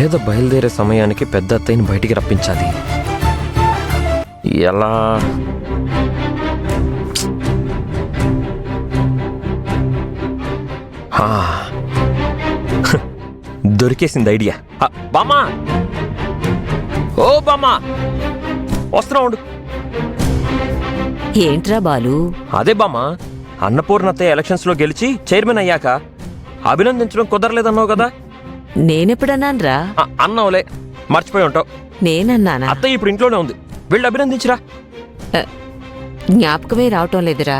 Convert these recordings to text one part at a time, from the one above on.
వేద బయలుదేరే సమయానికి పెద్ద అత్తయ్యని బయటికి రప్పించాలి. ఎలా? దొరికేసింది ఐడియా. బామా, ఓ బామా, వస్తున్నా ఉండు. ఏంట్రా బాలు? అదే బామా, అన్నపూర్ణత్తయ్య ఎలక్షన్స్ లో గెలిచి చైర్మన్ అయ్యాక అభినందించడం కుదరలేదన్నావు కదా. నేనెప్పుడన్నాన్రా? అన్నావులే, మర్చిపోయి ఉంటావు. నేనన్నానా? అత్తయ్య ఇప్పుడు ఇంట్లోనే ఉంది, వెళ్ళి అభినందించరా. జ్ఞాపకమే రావటం లేదురా.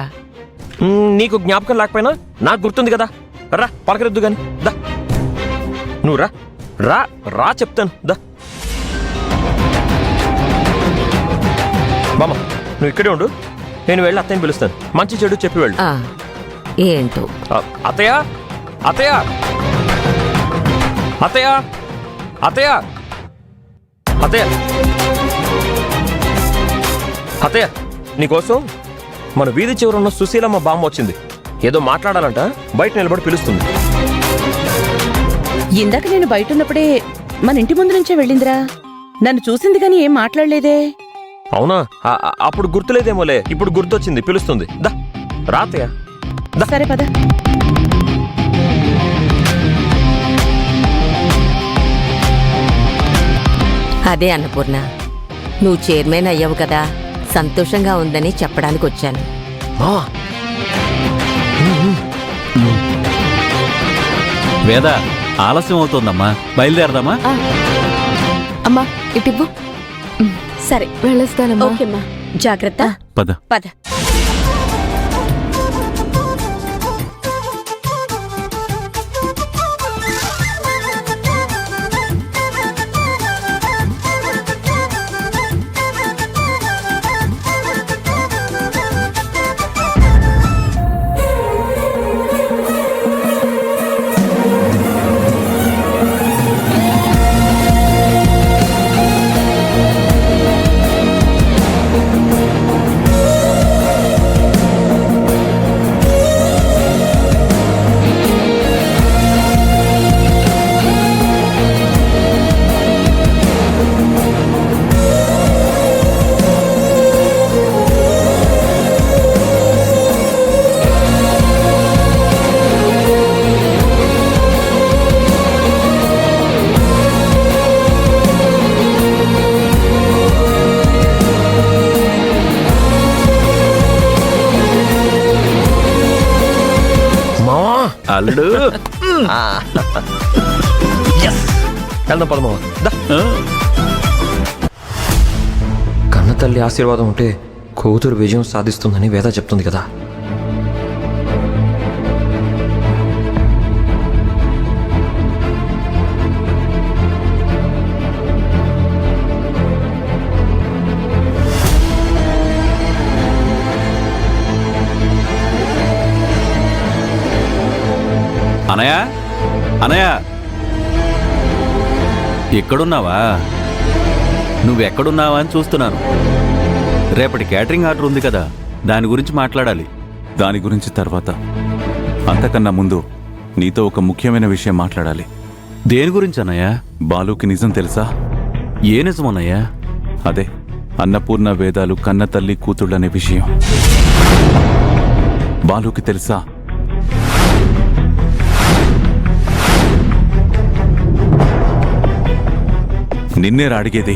నీకు జ్ఞాపకం లేకపోయినా నాకు గుర్తుంది కదా. రా, పలకరిద్దు గాని. దా, నువ్వు రా రా రా చెప్తాను. దా బామ్మ, నువ్వు ఇక్కడే ఉండు, నేను వెళ్ళి అత్తయ్యని పిలుస్తాను. మంచి చెడు చెప్పి వెళ్ళు. ఏంటో. అత్తయ్య, అత్తయ్య, అత్తయ్య, అత్తయ్య, అత్తయ్య, అత్తయ్య, నీకోసం మన వీధి చివరున్న సుశీలమ్మ బామ్మ వచ్చింది. ఏదో మాట్లాడాలంట, బయట నిలబడి పిలుస్తుంది. ఇందాక నేను బయటున్నప్పుడే మన ఇంటి ముందు నుంచే వెళ్ళిందిరా. నన్ను చూసింది గాని ఏం మాట్లాడలేదే. అవునా? అప్పుడు గుర్తులేదేమోలే, ఇప్పుడు గుర్తొచ్చింది, పిలుస్తుంది. దా రాతయ్య. సరే పద. అదే అన్నపూర్ణ, నువ్వు చైర్మన్ అయ్యావు కదా, సంతోషంగా ఉందని చెప్పడానికి వచ్చాను. వేద, ఆలస్యం అవుతోందమ్మా, బయలుదేరదామా? అమ్మా ఇటివ్వు. సరే వెళ్ళొస్తానమ్మా. ఓకేమ్మా, జాగ్రత్త. పద పద. అల్లుడు, వెళ్దాం పదమావ. కన్న తల్లి ఆశీర్వాదం ఉంటే కూతురు విజయం సాధిస్తుందని వేద చెప్తుంది కదా. అనయా, అనయా, ఎక్కడున్నావా? నువ్వెక్కడున్నావా అని చూస్తున్నాను. రేపటి క్యాటరింగ్ ఆర్డర్ ఉంది కదా, దాని గురించి మాట్లాడాలి. దాని గురించి తర్వాత, అంతకన్నా ముందు నీతో ఒక ముఖ్యమైన విషయం మాట్లాడాలి. దేని గురించి అన్నయ్యా? బాలుకి నిజం తెలుసా? ఏ నిజం అన్నయ్యా? అదే అన్నపూర్ణ వేదాలు కన్న తల్లి కూతుళ్ళనే విషయం. బాలుకి తెలుసా? నిన్నేరా అడిగేది.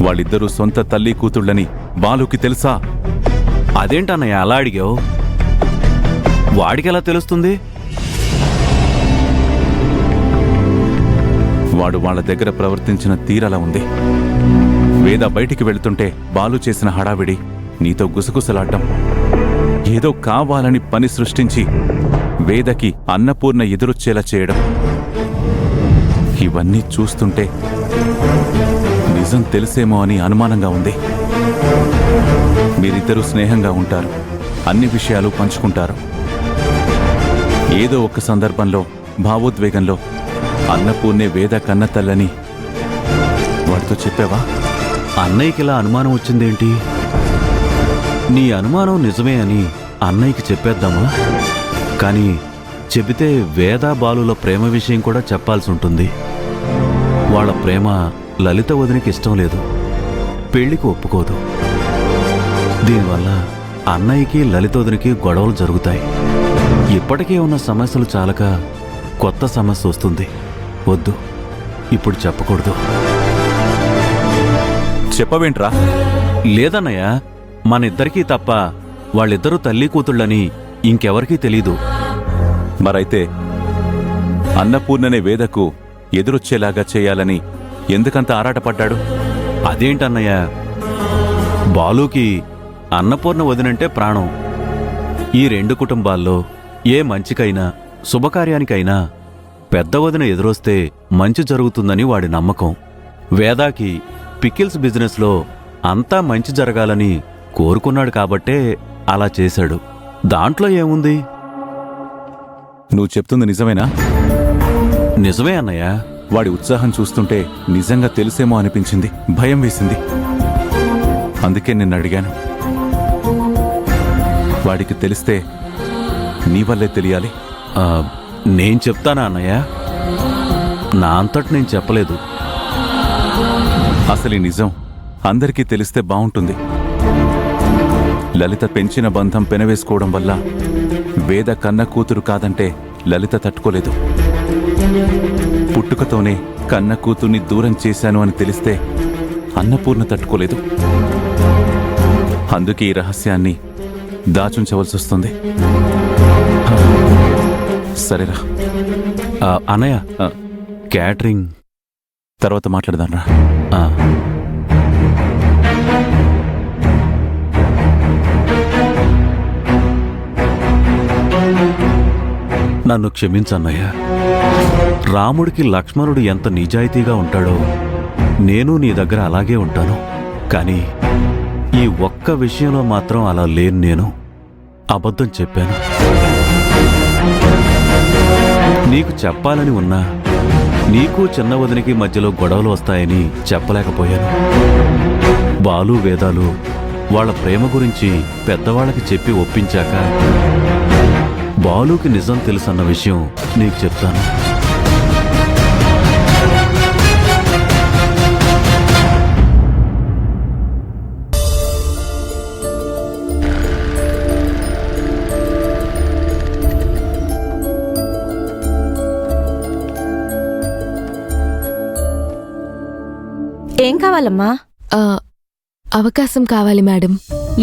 వాళ్ళిద్దరూ సొంత తల్లి కూతుళ్ళని బాలుకి తెలుసా? అదేంటన్నయ్య అలా అడిగావు? వాడికి ఎలా తెలుస్తుంది? వాడు వాళ్ళ దగ్గర ప్రవర్తించిన తీరలా ఉంది. వేద బయటికి వెళుతుంటే బాలు చేసిన హడావిడి, నీతో గుసగుసలాడ్డం, ఏదో కావాలని పని సృష్టించి వేదకి అన్నపూర్ణ ఎదురొచ్చేలా చేయడం, ఇవన్నీ చూస్తుంటే నిజం తెలిసేమో అని అనుమానంగా ఉంది. మీరిద్దరూ స్నేహంగా ఉంటారు, అన్ని విషయాలు పంచుకుంటారు. ఏదో ఒక సందర్భంలో భావోద్వేగంలో అన్నపూర్ణే వేద కన్నతల్లని వాడితో చెప్పావా? అన్నయ్యకి ఇలా అనుమానం వచ్చిందేంటి? నీ అనుమానం నిజమే అని అన్నయ్యకి చెప్పేద్దామా? కానీ చెబితే వేద బాలుల ప్రేమ విషయం కూడా చెప్పాల్సి ఉంటుంది. వాళ్ళ ప్రేమ లలిత వదినికి ఇష్టం లేదు, పెళ్లికి ఒప్పుకోదు. దీనివల్ల అన్నయ్యకి లలిత వదినికి గొడవలు జరుగుతాయి. ఇప్పటికే ఉన్న సమస్యలు చాలక కొత్త సమస్య వస్తుంది. వద్దు, ఇప్పుడు చెప్పకూడదు. చెప్పవేంట్రా? లేదన్నయ్య, మనిద్దరికీ తప్ప వాళ్ళిద్దరూ తల్లి కూతుళ్ళని ఇంకెవరికీ తెలీదు. మరైతే అన్నపూర్ణనే వేదకు ఎదురొచ్చేలాగా చేయాలని ఎందుకంత ఆరాటపడ్డాడు? అదేంటన్నయ్య, బాలుకి అన్నపూర్ణ వదినంటే ప్రాణం. ఈ రెండు కుటుంబాల్లో ఏ మంచికైనా శుభకార్యానికైనా పెద్ద వదిన ఎదురొస్తే మంచి జరుగుతుందని వాడి నమ్మకం. వేదాకి పికిల్స్ బిజినెస్లో అంతా మంచి జరగాలని కోరుకున్నాడు కాబట్టే అలా చేశాడు. దాంట్లో ఏముంది? నువ్వు చెప్తుంది నిజమేనా? నిజమే అన్నయ్య. వాడి ఉత్సాహం చూస్తుంటే నిజంగా తెలిసేమో అనిపించింది, భయం వేసింది. అందుకే నిన్ను అడిగాను. వాడికి తెలిస్తే నీ వల్లే తెలియాలి. నేను చెప్తానా అన్నయ్య? నా అంతటి నేను చెప్పలేదు. అసలు ఈ నిజం అందరికీ తెలిస్తే బావుంటుంది. లలిత పెంచిన బంధం పెనవేసుకోవడం వల్ల వేద కన్న కూతురు కాదంటే లలిత తట్టుకోలేదు. పుట్టుకతోనే కన్న కూతుర్ని దూరం చేశాను అని తెలిస్తే అన్నపూర్ణ తట్టుకోలేదు. అందుకే ఈ రహస్యాన్ని దాచుంచవలసి వస్తుంది. సరేరా. అన్నయ్య, క్యాటరింగ్ తర్వాత మాట్లాడదాన్రా. నన్ను క్షమించన్నయ్య. రాముడికి లక్ష్మణుడు ఎంత నిజాయితీగా ఉంటాడో నేను నీ దగ్గర అలాగే ఉంటాను. కానీ ఈ ఒక్క విషయంలో మాత్రం అలా లేను. నేను అబద్ధం చెప్పాను. నీకు చెప్పాలని ఉన్నా నీకు చిన్న వదినికి మధ్యలో గొడవలు వస్తాయని చెప్పలేకపోయాను. బాలు వేదాలు వాళ్ళ ప్రేమ గురించి పెద్దవాళ్ళకి చెప్పి ఒప్పించాక బాలుకి నిజం తెలుసన్న విషయం నీకు చెప్తాను. ఏం కావాలమ్మా? అవకాశం కావాలి మేడం.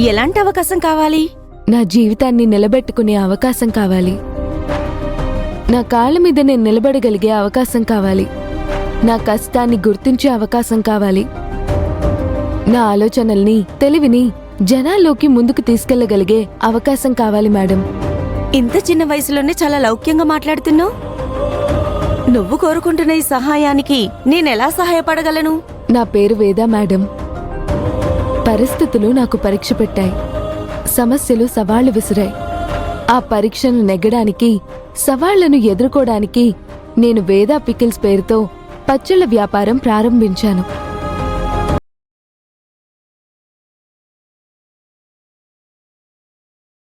ఎలాంటి అవకాశం కావాలి? నా జీవితాన్ని నిలబెట్టుకునే అవకాశం కావాలి. నా కాళ్ళ మీద నేను నిలబడగలిగే అవకాశం కావాలి. నా కష్టాన్ని గుర్తించే అవకాశం కావాలి. నా ఆలోచనల్ని, తెలివిని జనాల్లోకి ముందుకు తీసుకెళ్లగలిగే అవకాశం కావాలి మేడం. ఇంత చిన్న వయసులోనే చాలా లౌక్యంగా మాట్లాడుతున్నావు. నువ్వు కోరుకుంటున్న ఈ సహాయానికి నేనెలా సహాయపడగలను? నా పేరు వేద మేడం. పరిస్థితులు నాకు పరీక్ష పెట్టాయి. సమస్యలు సవాళ్లు విసిరాయి. ఆ పరీక్షను నెగ్గడానికి, సవాళ్లను ఎదుర్కోవడానికి నేను వేదా పికిల్స్ పేరుతో పచ్చళ్ల వ్యాపారం ప్రారంభించాను.